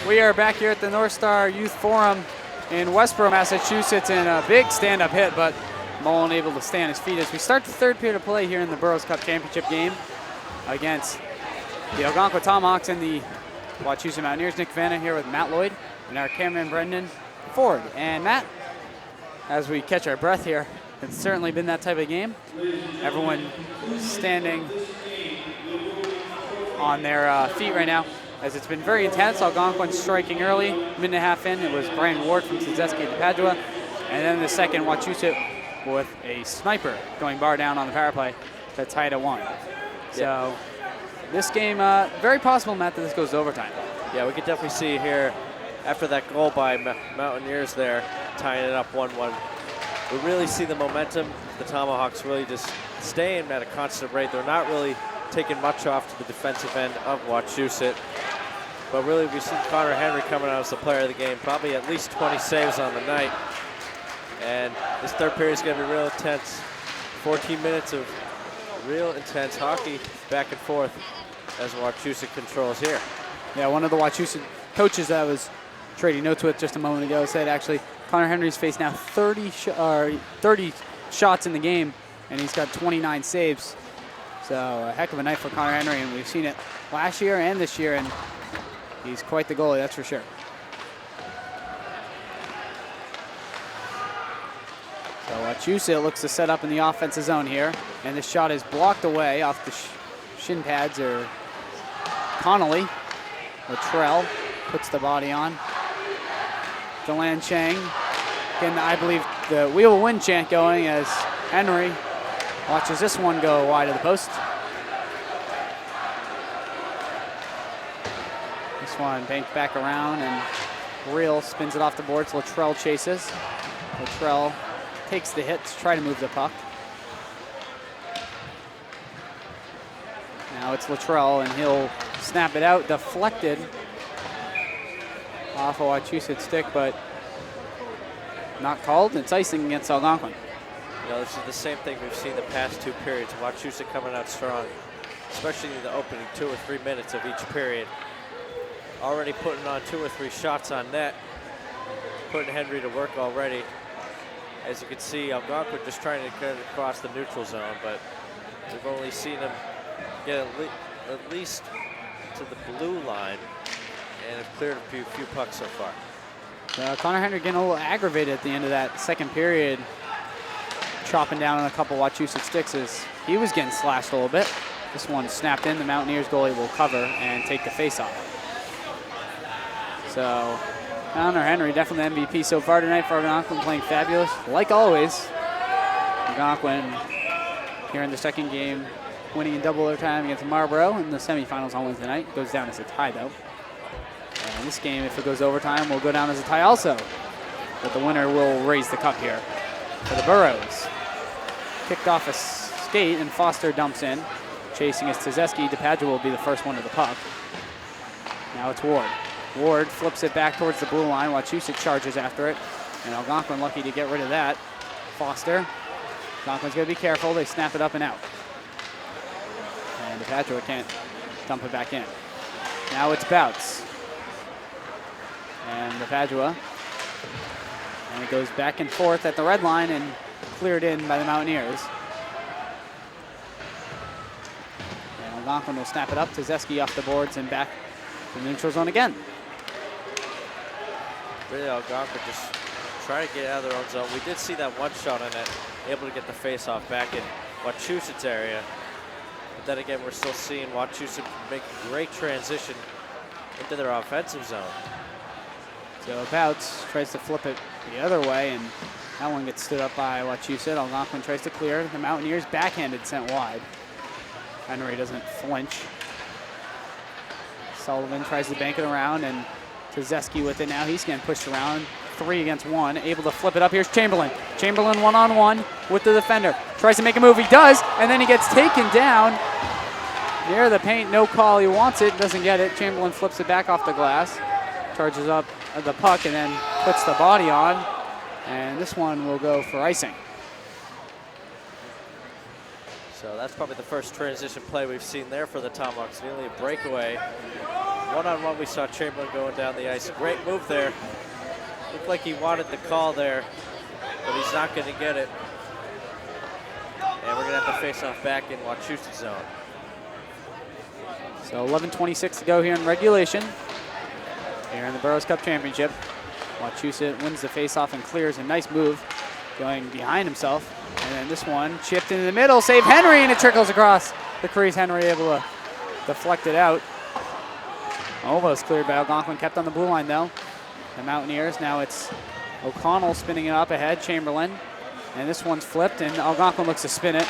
We are back here at the North Star Youth Forum in Westboro, Massachusetts, in a big stand-up hit, but Mullen able to stay on his feet as we start the third period of play here in the Burroughs Cup Championship game against the Algonquin Tomahawks and the Wachusett Mountaineers. Nick Vanna here with Matt Lloyd and our cameraman Brendan Ford. And Matt, as we catch our breath here, it's certainly been that type of game. Everyone standing on their feet right now, as it's been very intense. Algonquin striking early, minute and a half in. It was Brian Ward from Suzeski to Padua. And then the second, Wachusett with a sniper going bar down on the power play to tie it at 1. So this game, very possible, Matt, that this goes to overtime. Yeah, we could definitely see here, after that goal by Mountaineers there, tying it up 1-1. We really see the momentum. The Tomahawks really just staying at a constant rate. They're not really taking much off to the defensive end of Wachusett. But really, we've seen Connor Henry coming out as the player of the game, probably at least 20 saves on the night. And this third period is going to be real intense. 14 minutes of real intense hockey back and forth as Wachusett controls here. Yeah, one of the Wachusett coaches that I was trading notes with just a moment ago said actually Connor Henry's faced now 30 shots in the game, and he's got 29 saves. So a heck of a night for Connor Henry, and we've seen it last year and this year, and he's quite the goalie, that's for sure. So Wachusett looks to set up in the offensive zone here, and this shot is blocked away off the shin pads, or Connolly. Latrell puts the body on. Delan Chang. Again, I believe the "we will win" chant going as Henry watches this one go wide of the post. This one banked back around, and Reel spins it off the boards. Latrell chases. Latrell takes the hit to try to move the puck. Now it's Latrell, and he'll snap it out, deflected off a Wachusett stick, but not called. It's icing against Algonquin. You know, this is the same thing we've seen the past two periods. Wachusett coming out strong, especially in the opening 2 or 3 minutes of each period. Already putting on 2 or 3 shots on net, putting Henry to work already. As you can see, Algonquin just trying to get across the neutral zone, but we've only seen him get at least to the blue line and have cleared a few pucks so far. Connor Henry getting a little aggravated at the end of that second period, chopping down on a couple Wachusett sticks as he was getting slashed a little bit. This one snapped in. The Mountaineers goalie will cover and take the face-off. So Connor Henry, definitely MVP so far tonight for Algonquin, playing fabulous, like always. Algonquin here in the second game, winning in double overtime against Marlboro in the semifinals on Wednesday night. Goes down as a tie, though. And this game, if it goes overtime, will go down as a tie also. But the winner will raise the cup here for the Burroughs. Kicked off a skate, and Foster dumps in. Chasing is Tuzeski. DePadua will be the first one to the puck. Now it's Ward. Ward flips it back towards the blue line. Wachusett charges after it. And Algonquin lucky to get rid of that. Foster. Algonquin's going to be careful. They snap it up and out. And DePadua can't dump it back in. Now it's Bouts. And DePadua. And it goes back and forth at the red line and cleared in by the Mountaineers. And Algonquin will snap it up. Tuzeski off the boards and back to the neutral zone again. Really, Algonquin just trying to get out of their own zone. We did see that one shot on it, able to get the face-off back in Wachusett's area. But then again, we're still seeing Wachusett make a great transition into their offensive zone. So Bouts tries to flip it the other way, and that one gets stood up by Wachusett. Algonquin tries to clear. The Mountaineers backhanded sent wide. Henry doesn't flinch. Sullivan tries to bank it around, and Tuzeski with it now. He's getting pushed around. 3 against 1. Able to flip it up. Here's Chamberlain. Chamberlain one-on-one with the defender. Tries to make a move. He does, and then he gets taken down near the paint. No call. He wants it. Doesn't get it. Chamberlain flips it back off the glass. Charges up the puck and then puts the body on. And this one will go for icing. So that's probably the first transition play we've seen there for the Tomahawks. Nearly a breakaway. One-on-one, we saw Chamberlain going down the ice. Great move there. Looked like he wanted the call there, but he's not going to get it. And we're going to have to face off back in Wachusett zone. So 11:26 to go here in regulation. Here in the Burroughs Cup Championship. Wachusett wins the faceoff and clears. A nice move going behind himself. And then this one chipped into the middle, save Henry, and it trickles across the crease. Henry able to deflect it out. Almost cleared by Algonquin, kept on the blue line though. The Mountaineers, now it's O'Connell spinning it up ahead, Chamberlain. And this one's flipped, and Algonquin looks to spin it.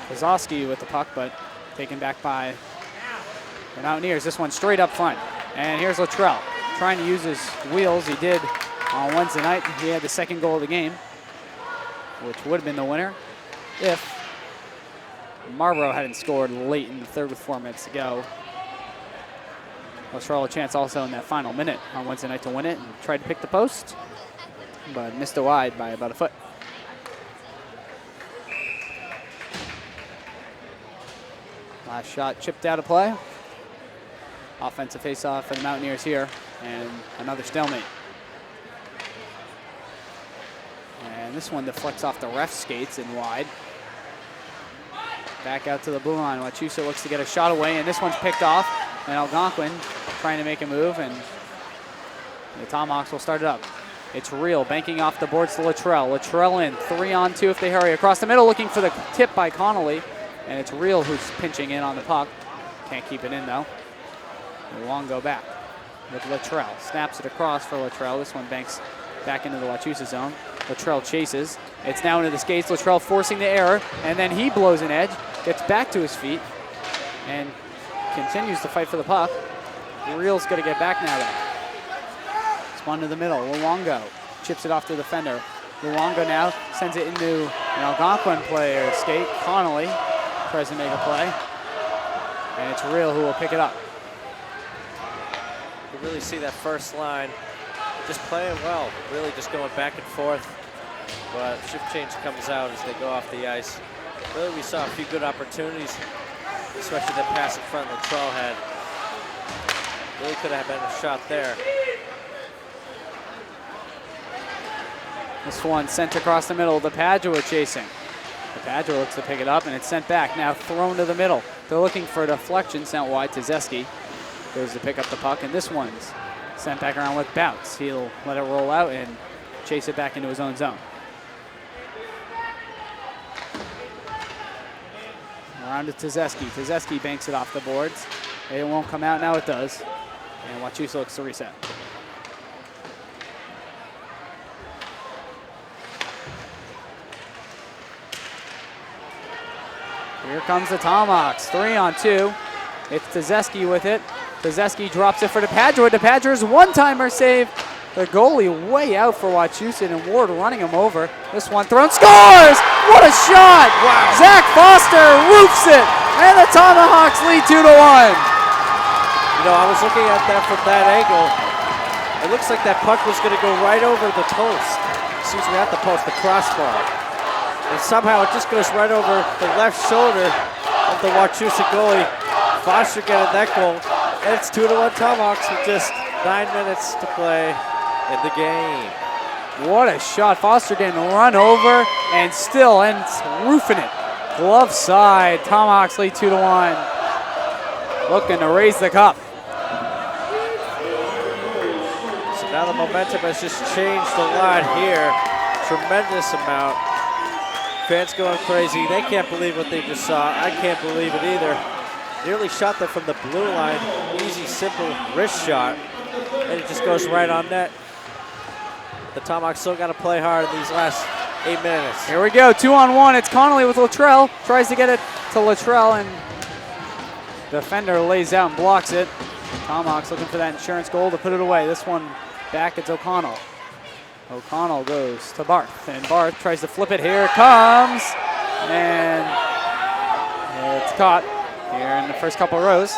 Kozowski with the puck, but taken back by the Mountaineers. This one straight up front. And here's Luttrell trying to use his wheels. He did on Wednesday night. He had the second goal of the game, which would have been the winner if Marlboro hadn't scored late in the third with 4 minutes to go. Luttrell a chance also in that final minute on Wednesday night to win it and tried to pick the post, but missed it wide by about a foot. Last shot chipped out of play. Offensive faceoff for the Mountaineers here, and another stalemate. And this one deflects off the ref's skates and wide. Back out to the blue line. Wachusett looks to get a shot away, and this one's picked off. And Algonquin trying to make a move, and the Tomahawks will start it up. It's Real banking off the boards to Luttrell. Luttrell in 3-on-2 if they hurry. Across the middle looking for the tip by Connolly. And it's Real who's pinching in on the puck. Can't keep it in though. A long go back with Luttrell. Snaps it across for Luttrell. This one banks back into the Wachusett zone. Luttrell chases. It's now into the skates. Luttrell forcing the error. And then he blows an edge. Gets back to his feet. And continues to fight for the puck. Real's going to get back now though. Spun to the middle. Luongo chips it off to the defender. Luongo now sends it into an Algonquin player skate. Connolly tries to make a play. And it's Real who will pick it up. You really see that first line just playing well, really just going back and forth. But shift change comes out as they go off the ice. Really, we saw a few good opportunities, especially the pass in front Luttrell had. Really could have been a shot there. This one sent across the middle. The Padua chasing. The Padua looks to pick it up, and it's sent back. Now thrown to the middle. They're looking for a deflection sent wide to Zeski. Goes to pick up the puck, and this one's sent back around with Bounce. He'll let it roll out and chase it back into his own zone. Around to Zeski. Zeski banks it off the boards. It won't come out. Now it does. And Wachusett looks to reset. Here comes the Tomahawks. 3-on-2. It's Tezeski with it. Tezeski drops it for DePadua. DePadua's one-timer save. The goalie way out for Wachusett, and Ward running him over. This one thrown, scores! What a shot! Wow. Zach Foster roofs it, and the Tomahawks lead 2-1. You know, I was looking at that from that angle. It looks like that puck was going to go right over the post. Excuse me, not the post, the crossbar. And somehow it just goes right over the left shoulder of the Wachusett goalie. Foster getting that goal. And it's 2-1 Tomahawks with just 9 minutes to play in the game. What a shot. Foster getting run over and still ends roofing it. Glove side. Tomahawks lead 2-1. Looking to raise the cup. So now the momentum has just changed a lot here. Tremendous amount. Fans going crazy. They can't believe what they just saw. I can't believe it either. Nearly shot that from the blue line. Easy, simple wrist shot. And it just goes right on net. The Tomahawks still got to play hard in these last 8 minutes. Here we go, 2-on-1. It's Connolly with Luttrell. Tries to get it to Luttrell, and defender lays out and blocks it. Tomahawks looking for that insurance goal to put it away. This one back, it's O'Connell. O'Connell goes to Barth, and Barth tries to flip it. Here it comes, and it's caught here in the first couple rows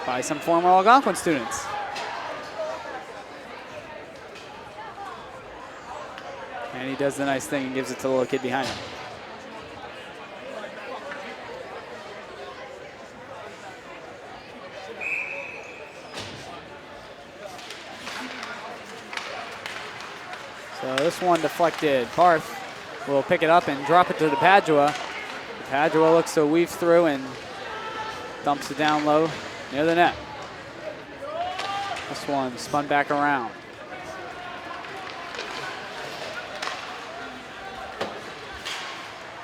by some former Algonquin students. And he does the nice thing and gives it to the little kid behind him. So this one deflected. Barth will pick it up and drop it to the Padua. Padua looks to weave through and dumps it down low near the net. This one spun back around.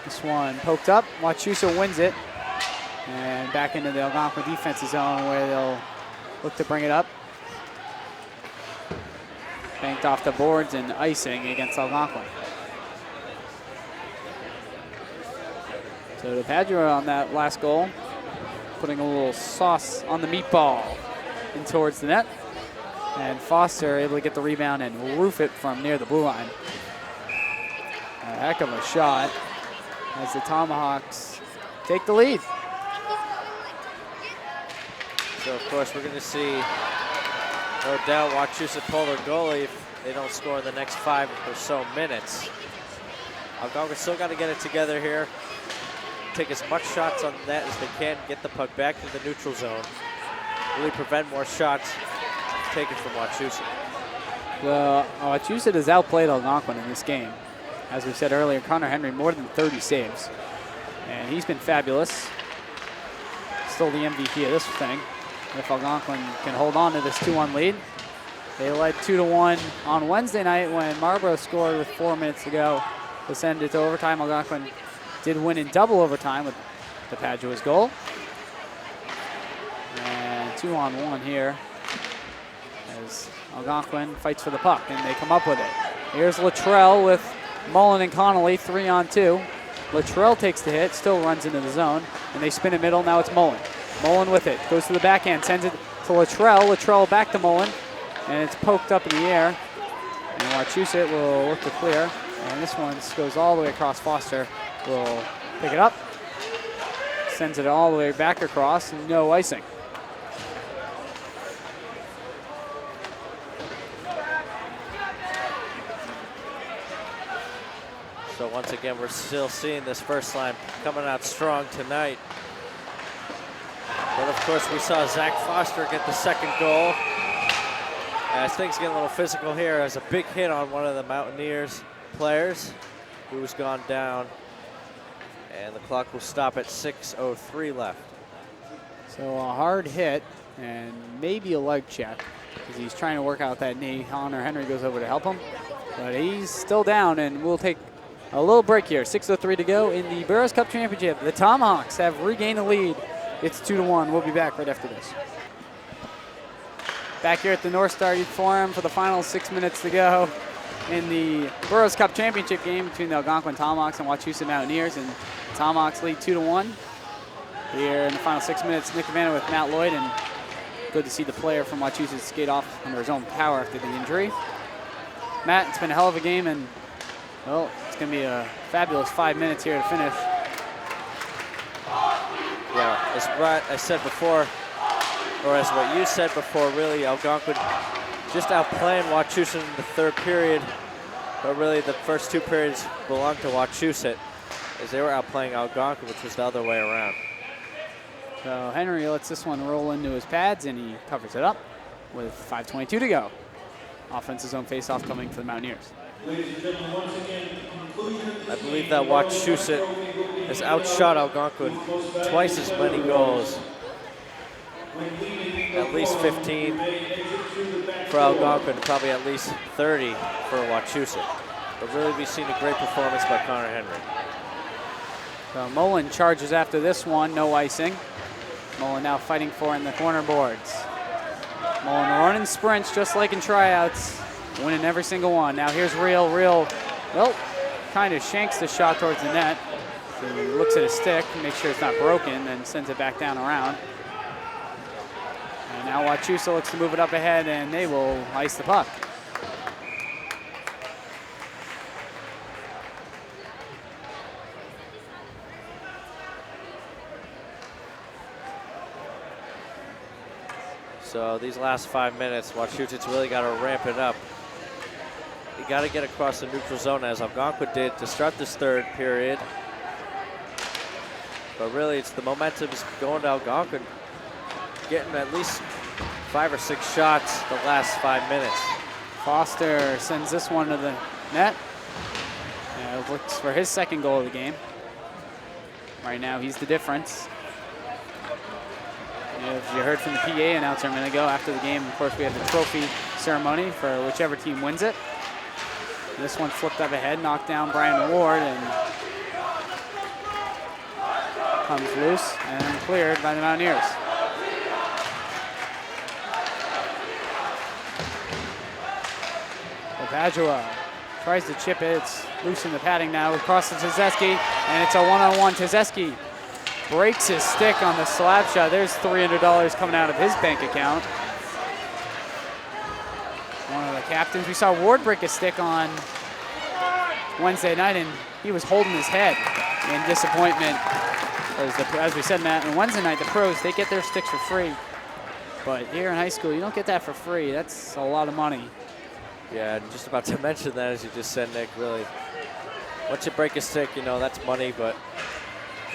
This one poked up. Wachusett wins it. And back into the Algonquin defensive zone where they'll look to bring it up. Banked off the boards and icing against Algonquin. So the Padua on that last goal, putting a little sauce on the meatball in towards the net. And Foster able to get the rebound and roof it from near the blue line. A heck of a shot as the Tomahawks take the lead. So of course we're going to see, no doubt, Wachusett pull their goalie if they don't score in the next 5 or so minutes. Algonquin still got to get it together here. Take as much shots on the net as they can, get the puck back to the neutral zone. Really prevent more shots taken from Wachusett. Well, Wachusett has outplayed Algonquin in this game. As we said earlier, Connor Henry more than 30 saves. And he's been fabulous. Still the MVP of this thing. If Algonquin can hold on to this 2-1 lead. They led 2-1 on Wednesday night when Marlborough scored with 4 minutes to go to send it to overtime. Algonquin did win in double overtime with the Padua's goal. And 2-on-1 here as Algonquin fights for the puck and they come up with it. Here's Luttrell with Mullen and Connolly, 3-on-2. Luttrell takes the hit, still runs into the zone, and they spin it middle. Now it's Mullen. Mullen with it, goes to the backhand, sends it to Luttrell. Luttrell back to Mullen, and it's poked up in the air. And Wachusett will look to clear, and this one goes all the way across. Foster will pick it up, sends it all the way back across, no icing. So once again, we're still seeing this first line coming out strong tonight. But of course, we saw Zach Foster get the second goal. As things get a little physical here, as a big hit on one of the Mountaineers players who's gone down. And the clock will stop at 6:03 left. So a hard hit and maybe a leg check because he's trying to work out that knee. Connor Henry goes over to help him, but he's still down, and we'll take a little break here. 6:03 to go in the Burroughs Cup Championship. The Tomahawks have regained the lead. It's 2-1. We'll be back right after this. Back here at the North Star Youth Forum for the final 6 minutes to go in the Burroughs Cup Championship game between the Algonquin Tomahawks and Wachusett Mountaineers. And the Tomahawks lead 2-1. Here in the final 6 minutes, Nick Havana with Matt Lloyd, and good to see the player from Wachusett skate off under his own power after the injury. Matt, it's been a hell of a game, and well, it's going to be a fabulous 5 minutes here to finish. Yeah, as Brett, I said before, or as what you said before, really Algonquin just outplaying Wachusett in the third period, but really the first 2 periods belonged to Wachusett as they were outplaying Algonquin, which was the other way around. So Henry lets this one roll into his pads, and he covers it up with 5:22 to go. Offensive zone faceoff coming for the Mountaineers. I believe that Wachusett has outshot Algonquin twice as many goals. At least 15 for Algonquin, probably at least 30 for Wachusett. But really we've seen a great performance by Connor Henry. So Mullen charges after this one, no icing. Mullen now fighting for in the corner boards. Mullen running sprints just like in tryouts, winning every single one. Now here's Real, well, kind of shanks the shot towards the net. So he looks at his stick, makes sure it's not broken, then sends it back down around. And now Wachusett looks to move it up ahead, and they will ice the puck. So these last 5 minutes, Wachusett's really got to ramp it up. You got to get across the neutral zone as Algonquin did to start this third period. But really, it's the momentum's going to Algonquin, getting at least 5 or 6 shots the last 5 minutes. Foster sends this one to the net. And looks for his second goal of the game. Right now, he's the difference. As you heard from the PA announcer a minute ago, after the game, of course, we have the trophy ceremony for whichever team wins it. This one flipped up ahead, knocked down Brian Ward, and comes loose and cleared by the Mountaineers. Padua tries to chip it. It's loose in the padding now. Across to Tezeski, and it's a one-on-one. Tezeski breaks his stick on the slap shot. There's $300 coming out of his bank account. One of the captains. We saw Ward break his stick on Wednesday night, and he was holding his head in disappointment. As we said, Matt, on Wednesday night, the pros, they get their sticks for free. But here in high school, you don't get that for free. That's a lot of money. Yeah, and just about to mention that, as you just said, Nick, really. Once you break a stick, you know, that's money, but,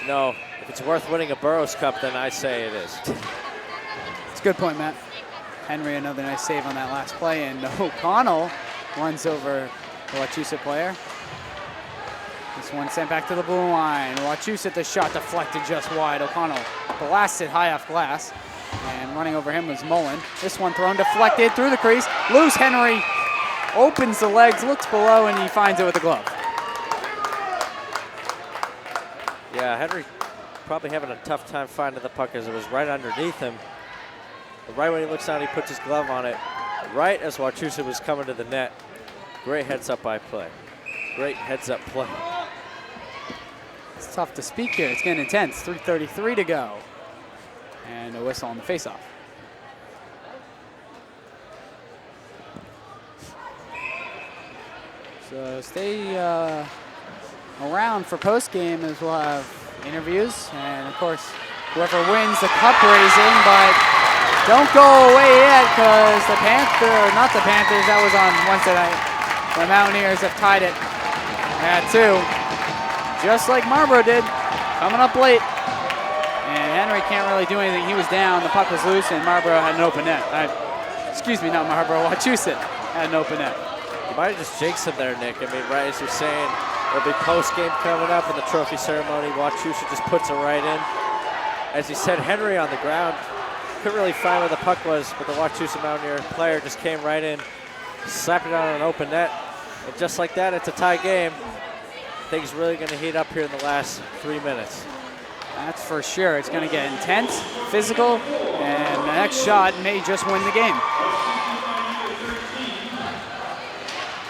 you know, if it's worth winning a Burroughs Cup, then I say it is. It's a good point, Matt. Henry, another nice save on that last play, and O'Connell runs over the Wachusett player. This one sent back to the blue line. Wachusett, the shot deflected just wide. O'Connell blasted high off glass, and running over him was Mullen. This one thrown deflected through the crease. Loose Henry opens the legs, looks below, and he finds it with the glove. Yeah, Henry probably having a tough time finding the puck as it was right underneath him. But right when he looks down, he puts his glove on it. Right as Wachusett was coming to the net. Great heads-up by play. Great heads-up play. It's tough to speak here. It's getting intense. 3:33 to go. And a whistle on the faceoff. So stay around for postgame as we'll have interviews. And of course, whoever wins the cup raising, but don't go away yet because the Panthers, that was on Wednesday night. The Mountaineers have tied it at 2. Just like Marlboro did, coming up late. And Henry can't really do anything. He was down, the puck was loose, and Marlboro had an open net. Excuse me, not Marlboro, Wachusett had an open net. You might have just jinxed him there, Nick. I mean, right as you're saying, there'll be post-game coming up in the trophy ceremony. Wachusett just puts it right in. As he said, Henry on the ground. Couldn't really find where the puck was, but the Wachusett Mountaineer player just came right in, slapped it on an open net. And just like that, it's a tie game. Things really going to heat up here in the last 3 minutes. That's for sure. It's going to get intense, physical, and the next shot may just win the game.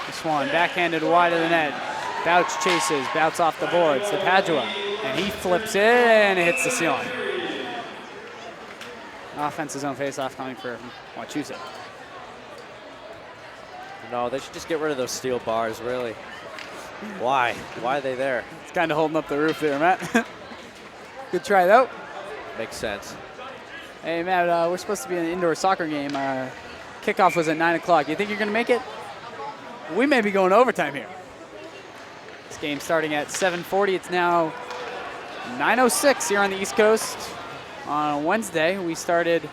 This one, backhanded wide of the net. Bouch chases, Bouts off the boards to Padua, and he flips it, and it hits the ceiling. Offensive zone faceoff coming for Wachusett. No, they should just get rid of those steel bars, really. Why? Why are they there? It's kind of holding up the roof there, Matt. Good try, though. Makes sense. Hey, Matt, we're supposed to be in an indoor soccer game. Kickoff was at 9 o'clock. You think you're going to make it? We may be going overtime here. This game starting at 7:40. It's now 9:06 here on the East Coast. On Wednesday, we started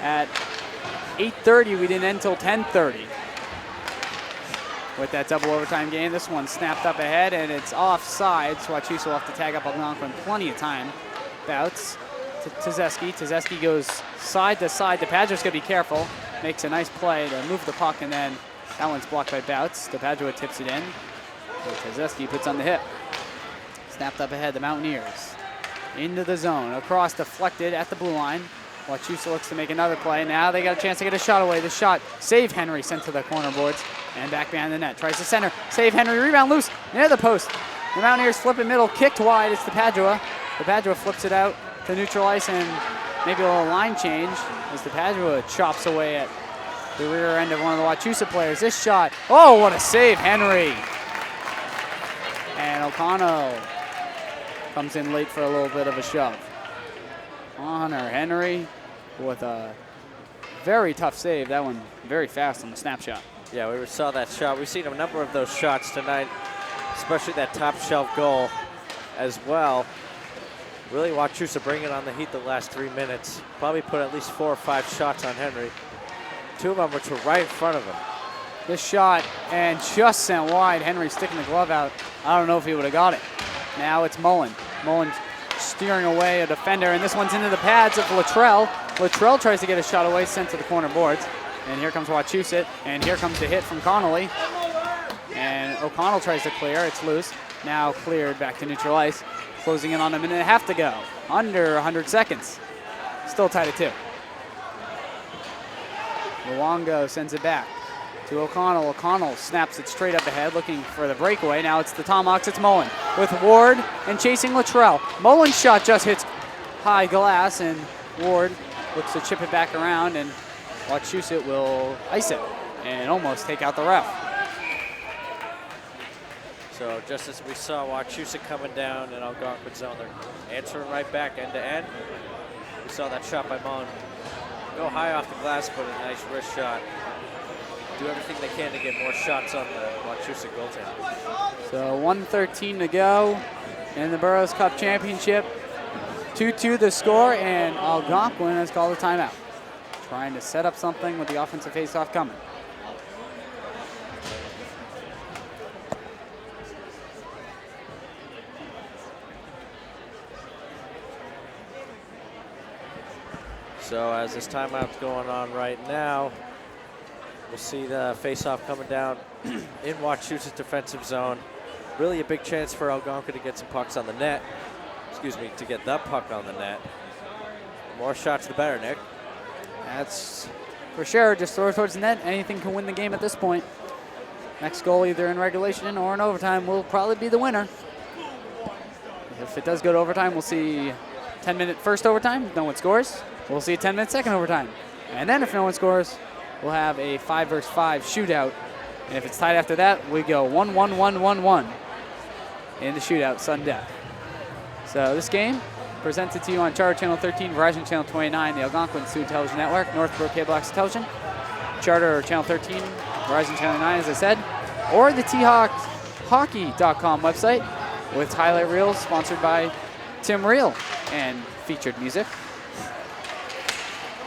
at 8:30. We didn't end until 10:30. With that double overtime game, this one snapped up ahead, and it's offside, so Wachusett will have to tag up Algonquin plenty of time. Bouts to Tezeski. Tezeski goes side to side. DePadua's going to be careful. Makes a nice play to move the puck, and then that one's blocked by Bouts. DePadua tips it in. So Tezeski puts on the hip. Snapped up ahead, the Mountaineers. Into the zone, across, deflected at the blue line. Wachusett looks to make another play. Now they got a chance to get a shot away. The shot, save Henry, sent to the corner boards. And back behind the net, tries to center, save Henry, rebound loose, near the post. The Mountaineers flip it middle, kicked wide, it's DePadua. DePadua flips it out to neutral ice, and maybe a little line change as DePadua chops away at the rear end of one of the Wachusett players. This shot, oh, what a save, Henry. And O'Connell comes in late for a little bit of a shove. Honor Henry with a very tough save. That one very fast on the snapshot. Yeah, we saw that shot. We've seen a number of those shots tonight, especially that top shelf goal as well. Really, Wachusett bringing on the heat the last 3 minutes. Probably put at least 4 or 5 shots on Henry. 2 of them which were right in front of him. This shot and just sent wide. Henry sticking the glove out. I don't know if he would have got it. Now it's Mullen. Mullen steering away a defender, and this one's into the pads of Luttrell. Luttrell tries to get a shot away, sent to the corner boards. And here comes Wachusett, and here comes the hit from Connolly. And O'Connell tries to clear, it's loose. Now cleared back to neutral ice. Closing in on a minute and a half to go. Under 100 seconds. Still tied at 2. Luongo sends it back to O'Connell. O'Connell snaps it straight up ahead, looking for the breakaway. Now it's the Tomahawks, it's Mullen with Ward and chasing Luttrell. Mullen's shot just hits high glass, and Ward looks to chip it back around, and Wachusett will ice it and almost take out the ref. So just as we saw Wachusett coming down in Algonquin zone, they're answering right back end to end. We saw that shot by Mullen go high off the glass, but a nice wrist shot. Do everything they can to get more shots on the Wachusett goaltender. So 1:13 to go in the Burroughs Cup Championship. 2-2 the score, and Algonquin has called a timeout. Trying to set up something with the offensive faceoff coming. So as this timeout's going on right now, we'll see the faceoff coming down in Wachusett's defensive zone. Really a big chance for Algonquin to get some pucks on the net. Excuse me, to get the puck on the net. The more shots, the better, Nick. That's for sure. Just throw it towards the net. Anything can win the game at this point. Next goal, either in regulation or in overtime, will probably be the winner. If it does go to overtime, we'll see 10-minute first overtime. No one scores. We'll see a 10-minute second overtime. And then if no one scores, we'll have a 5 versus 5 shootout. And if it's tied after that, we go 1-1-1-1-1 in the shootout, sudden death. So this game presented to you on Charter Channel 13, Verizon Channel 29, the Algonquin Student Television Network, Northbrook Cable Access Television, Charter Channel 13, Verizon Channel 9, as I said, or the THawksHockey.com website with highlight reels sponsored by Tim Reel and featured music.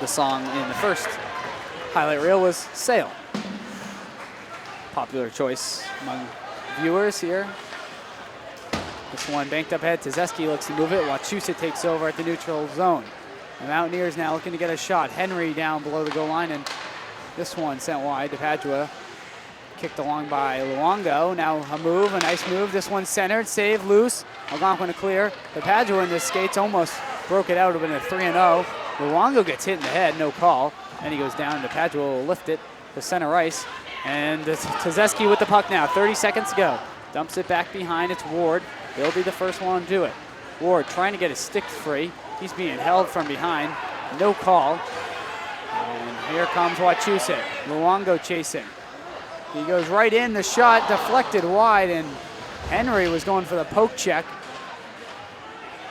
The song in the first highlight reel was Sail. Popular choice among viewers here. This one banked up ahead. Tzeski looks to move it. Wachusett takes over at the neutral zone. The Mountaineers now looking to get a shot. Henry down below the goal line, and this one sent wide to Padua. Kicked along by Luongo. Now a move, a nice move. This one centered, save, loose. Algonquin to clear. The Padua in the skates almost broke it out. It would have been a 3-0. Luongo gets hit in the head, no call. Then he goes down. The Padua will lift it to center ice. And Tzeski with the puck now. 30 seconds to go. Dumps it back behind. It's Ward. He'll be the first one to do it. Ward trying to get his stick free. He's being held from behind. No call. And here comes Wachusett. Luongo chasing. He goes right in. The shot deflected wide, and Henry was going for the poke check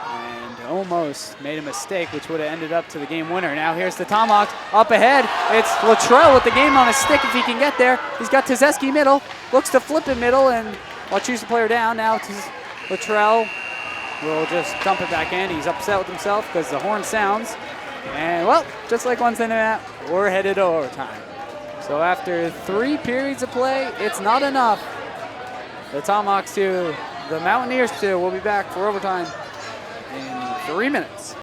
and almost made a mistake, which would have ended up to the game winner. Now here's the Tomahawks up ahead. It's Luttrell with the game on his stick if he can get there. He's got Tzeski middle. Looks to flip it middle, and Wachusett player down. Now Luttrell will just dump it back in. He's upset with himself because the horn sounds. And, well, just like Wednesday night, we're headed to overtime. So after 3 periods of play, it's not enough. The Tomahawks 2, the Mountaineers 2. We'll be back for overtime in 3 minutes.